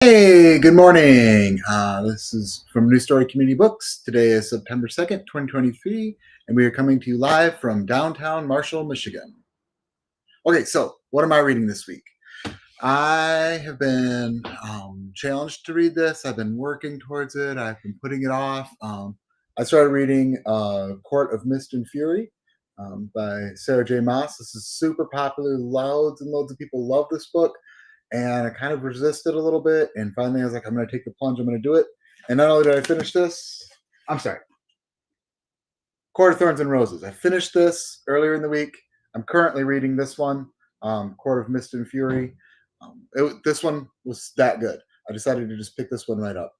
Hey, good morning. This is from New Story Community Books. Today is September 2nd, 2023, and we are coming to you live from downtown Marshall, Michigan. Okay, so what am I reading this week? I have been challenged to read this. I've been working towards it. I've been putting it off. I started reading Court of Mist and Fury by Sarah J. Maas. This is super popular. Loads and loads of people love this book. And I kind of resisted a little bit. And finally, I was like, I'm going to take the plunge. I'm going to do it. And not only did I finish this, I'm sorry, Court of Thorns and Roses. I finished this earlier in the week. I'm currently reading this one, Court of Mist and Fury. This one was that good. I decided to just pick this one right up.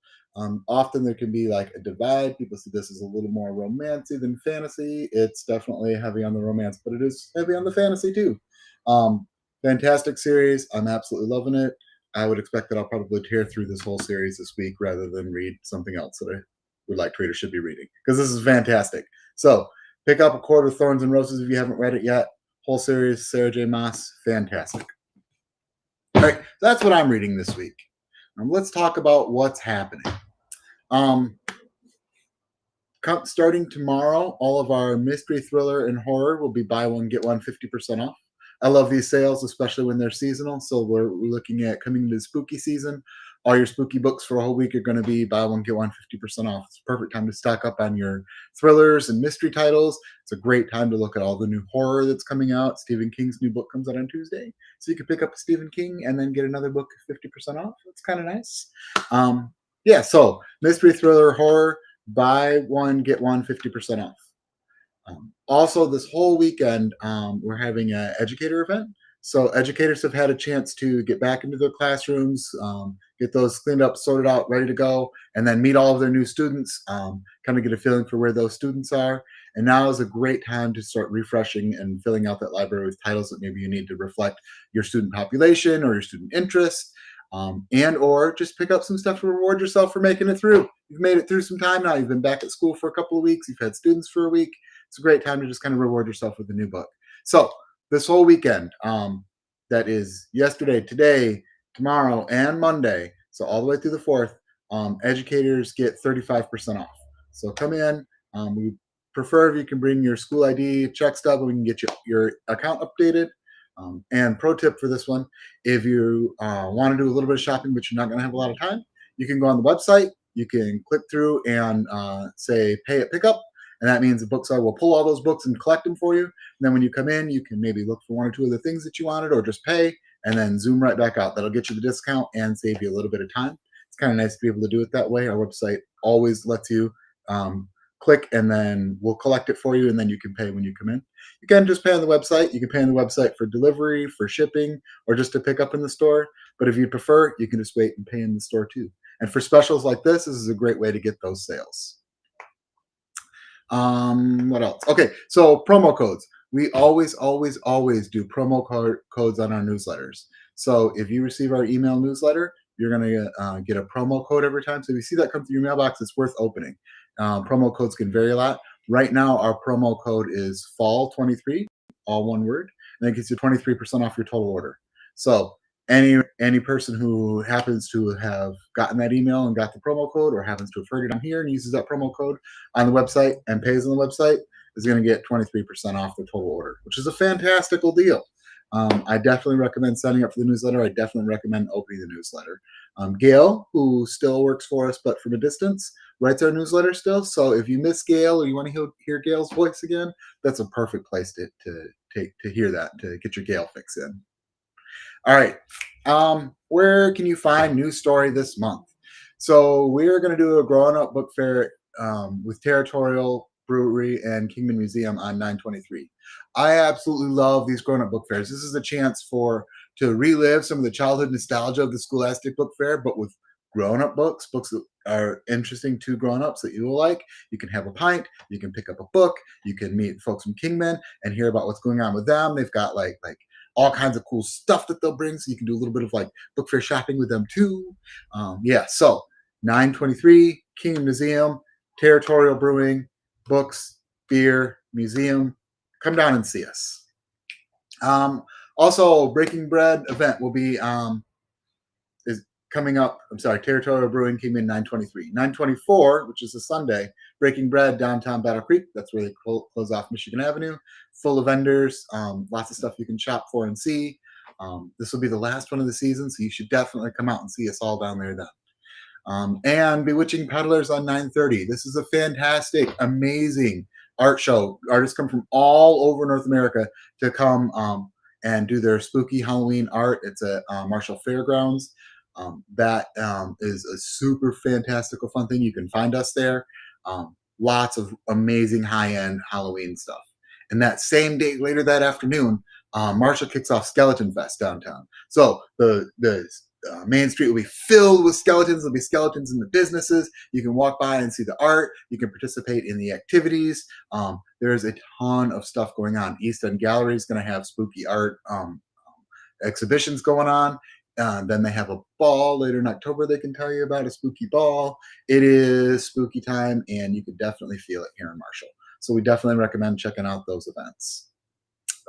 Often there can be like a divide. People see this as a little more romancy than fantasy. It's definitely heavy on the romance, but it is heavy on the fantasy too. Um, Fantastic series. I'm absolutely loving it. I would expect that I'll probably tear through this whole series this week rather than read something else that I would like to read or should be reading because this is fantastic. So pick up A Court of Thorns and Roses if you haven't read it yet. Whole series, Sarah J. Maas, fantastic. All right, that's what I'm reading this week. Let's talk about what's happening. Um, Starting tomorrow, all of our mystery, thriller, and horror will be buy one, get one 50% off. I love these sales, especially when they're seasonal. So we're looking at coming into the spooky season. All your spooky books for a whole week are going to be buy one, get one 50% off. It's a perfect time to stock up on your thrillers and mystery titles. It's a great time to look at all the new horror that's coming out. Stephen King's new book comes out on Tuesday. So you can pick up a Stephen King and then get another book 50% off. It's kind of nice. Yeah, so mystery, thriller, horror, buy one, get one 50% off. Also, this whole weekend, we're having an educator event. So educators have had a chance to get back into their classrooms, get those cleaned up, sorted out, ready to go, and then meet all of their new students, kind of get a feeling for where those students are. And now is a great time to start refreshing and filling out that library with titles that maybe you need to reflect your student population or your student interest, and or just pick up some stuff to reward yourself for making it through. You've made it through some time now. You've been back at school for a couple of weeks. You've had students for a week. It's a great time to just kind of reward yourself with a new book. So this whole weekend, that is yesterday, today, tomorrow, and Monday, so all the way through the 4th, educators get 35% off. So come in. We prefer if you can bring your school ID, check stub, and we can get your account updated. And pro tip for this one, if you want to do a little bit of shopping, but you're not going to have a lot of time, you can go on the website. You can click through and say pay at pickup. And that means the bookseller will pull all those books and collect them for you. And then when you come in, you can maybe look for one or two of the things that you wanted or just pay and then zoom right back out. That'll get you the discount and save you a little bit of time. It's kind of nice to be able to do it that way. Our website always lets you click and then we'll collect it for you and then you can pay when you come in. You can just pay on the website. You can pay on the website for delivery, for shipping, or just to pick up in the store. But if you prefer, you can just wait and pay in the store too. And for specials like this is a great way to get those sales. What else? Okay, so promo codes. We always do promo codes on our newsletters. So if you receive our email newsletter, you're going to get a promo code every time. So if you see that come through your mailbox, it's worth opening. Promo codes can vary a lot. Right now, our promo code is fall23, all one word, and that gets you 23% off your total order. So any person who happens to have gotten that email and got the promo code or happens to have heard it on here and uses that promo code on the website and pays on the website is going to get 23% off the total order, which is a fantastical deal. I definitely recommend signing up for the newsletter. I definitely recommend opening the newsletter. Gail, who still works for us but from a distance, writes our newsletter still. So if you miss Gail or you want to hear Gail's voice again, that's a perfect place to hear that, to get your Gail fix in. All right. Where can you find News Story this month? So we're going to do a growing up book fair with Territorial Brewery and Kingman Museum on 9/23. I absolutely love these grown up book fairs. This is a chance to relive some of the childhood nostalgia of the Scholastic Book Fair, but with grown up books that are interesting to grown ups that you will like. You can have a pint, you can pick up a book, you can meet folks from Kingman and hear about what's going on with them. They've got like all kinds of cool stuff that they'll bring, so you can do a little bit of like book fair shopping with them too. Yeah, so 9/23, Kingman Museum, Territorial Brewing, books, beer, museum. Come down and see us. Also, Breaking Bread event will be Coming up, I'm sorry, Territorial Brewing came in 923. 924, which is a Sunday, Breaking Bread downtown Battle Creek. That's where they close off Michigan Avenue. Full of vendors, lots of stuff you can shop for and see. This will be the last one of the season, so you should definitely come out and see us all down there then. And Bewitching Peddlers on 9:30. This is a fantastic, amazing art show. Artists come from all over North America to come and do their spooky Halloween art. It's at Marshall Fairgrounds. That is a super fantastical fun thing. You can find us there. Lots of amazing high-end Halloween stuff. And that same day, later that afternoon, Marshall kicks off Skeleton Fest downtown. So the Main Street will be filled with skeletons. There'll be skeletons in the businesses. You can walk by and see the art. You can participate in the activities. There's a ton of stuff going on. East End Gallery is going to have spooky art exhibitions going on. Then they have a ball later in October they can tell you about, a spooky ball. It is spooky time, and you can definitely feel it here in Marshall. So we definitely recommend checking out those events.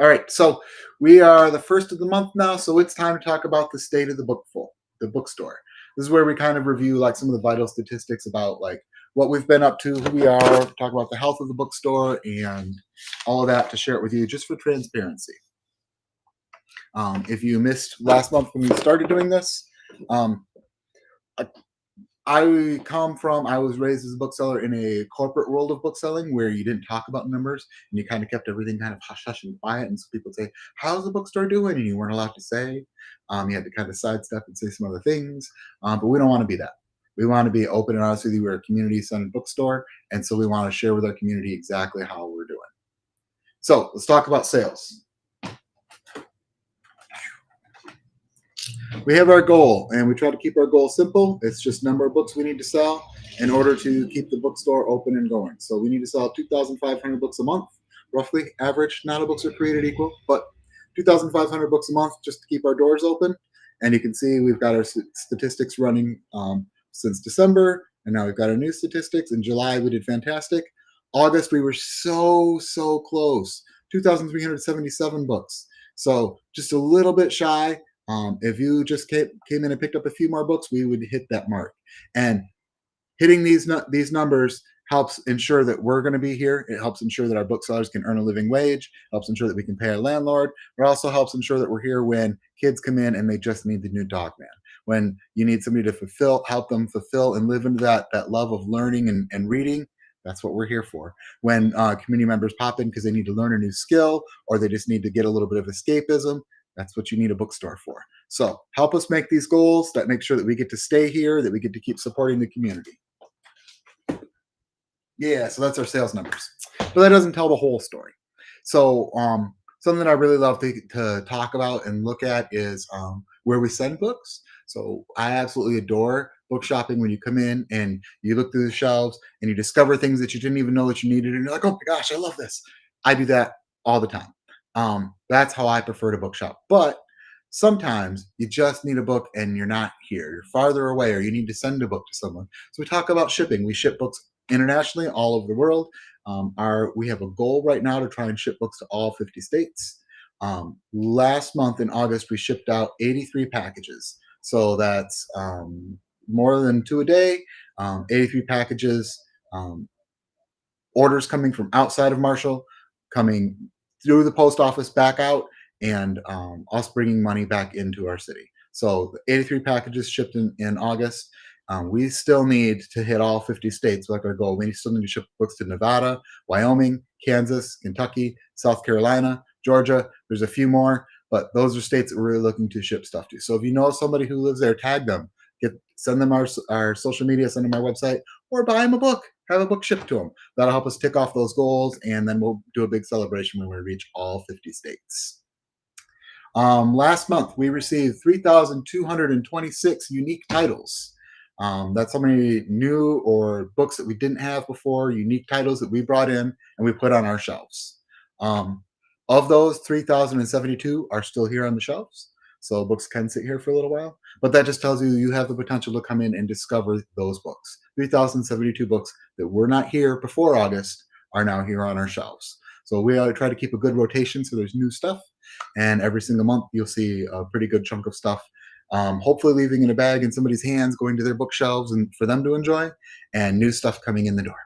All right, so we are the first of the month now, so it's time to talk about the state of the bookstore. This is where we kind of review like some of the vital statistics about like what we've been up to, who we are, talk about the health of the bookstore, and all of that to share it with you just for transparency. If you missed last month when we started doing this, I was raised as a bookseller in a corporate world of bookselling where you didn't talk about numbers and you kind of kept everything kind of hush hush and quiet. And so people would say, "How's the bookstore doing?" And you weren't allowed to say. You had to kind of sidestep and say some other things. But we don't want to be that. We want to be open and honest with you. We're a community-centered bookstore, and so we want to share with our community exactly how we're doing. So let's talk about sales. We have our goal, and we try to keep our goal simple. It's just number of books we need to sell in order to keep the bookstore open and going. So we need to sell 2,500 books a month, roughly average. Not all books are created equal, but 2,500 books a month just to keep our doors open. And you can see we've got our statistics running since December, and now we've got our new statistics. In July, we did fantastic. August, we were so close, 2,377 books. So just a little bit shy. If you just came in and picked up a few more books, we would hit that mark. And hitting these numbers helps ensure that we're going to be here. It helps ensure that our booksellers can earn a living wage, helps ensure that we can pay our landlord. It also helps ensure that we're here when kids come in and they just need the new dog man. When you need somebody to help them fulfill and live into that love of learning and reading, that's what we're here for. When community members pop in because they need to learn a new skill or they just need to get a little bit of escapism, that's what you need a bookstore for. So help us make these goals that make sure that we get to stay here, that we get to keep supporting the community. Yeah, so that's our sales numbers. But that doesn't tell the whole story. So something that I really love to talk about and look at is where we send books. So I absolutely adore book shopping when you come in and you look through the shelves and you discover things that you didn't even know that you needed. And you're like, oh my gosh, I love this. I do that all the time. That's how I prefer to bookshop. But sometimes you just need a book and you're not here. You're farther away or you need to send a book to someone. So we talk about shipping. We ship books internationally all over the world. We have a goal right now to try and ship books to all 50 states. Last month in August, we shipped out 83 packages. So that's more than 2 a day, 83 packages, orders coming from outside of Marshall, coming through the post office back out, and us bringing money back into our city. So the 83 packages shipped in August. We still need to hit all 50 states like our goal. We still need to ship books to Nevada, Wyoming, Kansas, Kentucky, South Carolina, Georgia. There's a few more, but those are states that we're really looking to ship stuff to. So if you know somebody who lives there, tag them. Send them our social media, send them our website, or buy them a book. Have a book shipped to them. That'll help us tick off those goals, and then we'll do a big celebration when we reach all 50 states. Last month, we received 3,226 unique titles. That's how many new or books that we didn't have before, unique titles that we brought in and we put on our shelves. Of those, 3,072 are still here on the shelves. So books can sit here for a little while, but that just tells you you have the potential to come in and discover those books. 3,072 books that were not here before August are now here on our shelves. So we try to keep a good rotation so there's new stuff, and every single month you'll see a pretty good chunk of stuff hopefully leaving in a bag in somebody's hands, going to their bookshelves and for them to enjoy, and new stuff coming in the door.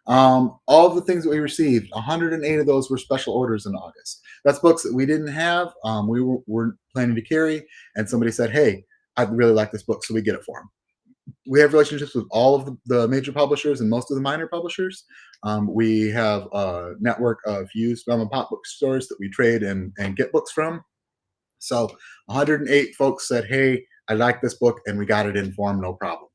All of the things that we received, 108 of those were special orders in August. That's books that we didn't have, were planning to carry, and somebody said, "Hey, I'd really like this book," so we get it for them. We have relationships with all of the major publishers and most of the minor publishers. We have a network of used mom and pop bookstores that we trade and get books from. So 108 folks said, "Hey, I like this book," and we got it in form, no problem.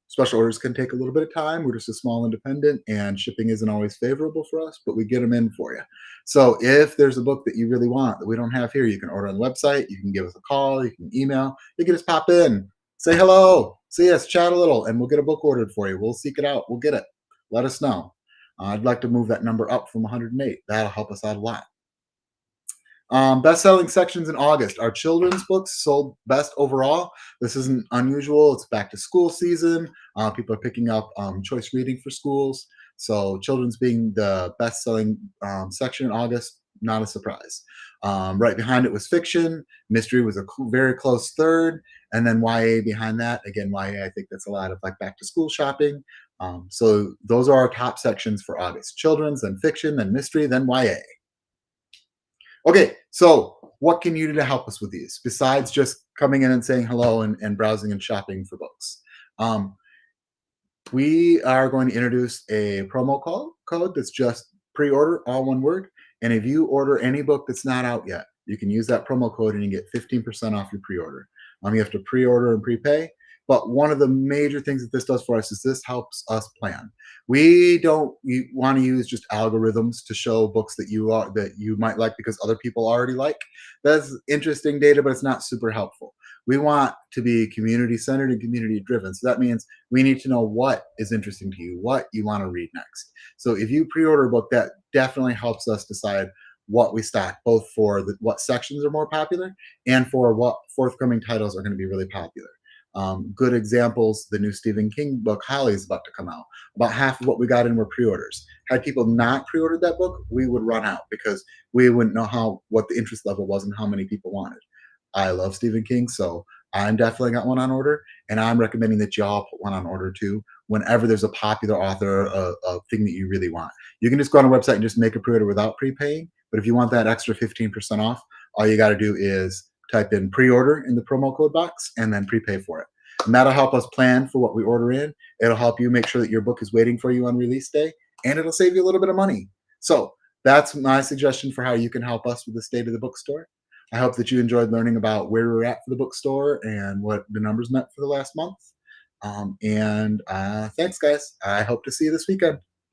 Special orders can take a little bit of time. We're just a small independent, and shipping isn't always favorable for us, but we get them in for you. So if there's a book that you really want that we don't have here, you can order on the website. You can give us a call. You can email. You can just pop in, say hello, see us, chat a little, and we'll get a book ordered for you. We'll seek it out. We'll get it. Let us know. I'd like to move that number up from 108. That'll help us out a lot. Best-selling sections in August. Our children's books sold best overall. This isn't unusual. It's back to school season. People are picking up choice reading for schools. So children's being the best-selling section in August, not a surprise. Right behind it was fiction. Mystery was a very close third. And then YA behind that. Again, YA, I think that's a lot of like back to school shopping. So those are our top sections for August. Children's, then fiction, then mystery, then YA. Okay, so what can you do to help us with these besides just coming in and saying hello and browsing and shopping for books? Um, we are going to introduce a code that's just pre-order, all one word. And if you order any book that's not out yet, you can use that promo code and you get 15% off your pre-order. You have to pre-order and prepay. But one of the major things that this does for us is this helps us plan. We don't want to use just algorithms to show books that you might like because other people already like. That's interesting data, but it's not super helpful. We want to be community centered and community driven. So that means we need to know what is interesting to you, what you want to read next. So if you pre-order a book, that definitely helps us decide what we stock, both for what sections are more popular and for what forthcoming titles are going to be really popular. Good examples, the new Stephen King book, Holly, is about to come out. About half of what we got in were pre-orders. Had people not pre-ordered that book, we would run out because we wouldn't know what the interest level was and how many people wanted. I love Stephen King, so I'm definitely got one on order, and I'm recommending that y'all put one on order too. Whenever there's a popular author, a thing that you really want, you can just go on a website and just make a pre-order without prepaying. But if you want that extra 15% off, all you got to do is type in pre-order in the promo code box and then prepay for it. And that'll help us plan for what we order in. It'll help you make sure that your book is waiting for you on release day, and it'll save you a little bit of money. So that's my suggestion for how you can help us with the state of the bookstore. I hope that you enjoyed learning about where we're at for the bookstore and what the numbers meant for the last month. And thanks, guys. I hope to see you this weekend.